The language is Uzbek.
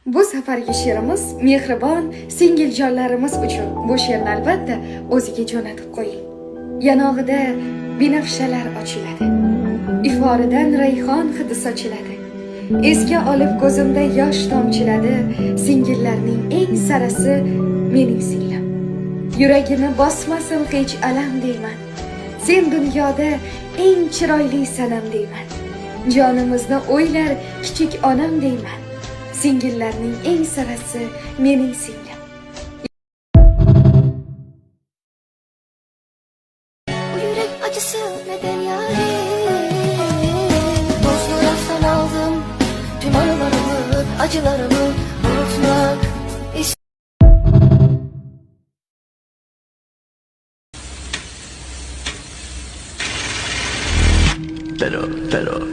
Bu safargi she'rimiz mehribon singiljonlarimiz uchun. Bu she'rni albatta o'ziga jo'natib qo'ying. Yanog'ida binafshalar ochiladi. Iforidan rayhon hidi sochiladi. Esga olib ko'zimda yosh tomchiladi. Singillarning eng sarasi mening singlim. Yuragini bosmasin hech alam deyman. Sen dunyoda eng chiroyli sanam deyman. Jonimizni o'ylar kichik onam deyman. Singillarning eng sarasi mening singlim. Bu yürek acısı neden yarim? Bozdu raftan aldım tüm anılarımı, acılarımı unutmak istiyorum. Pero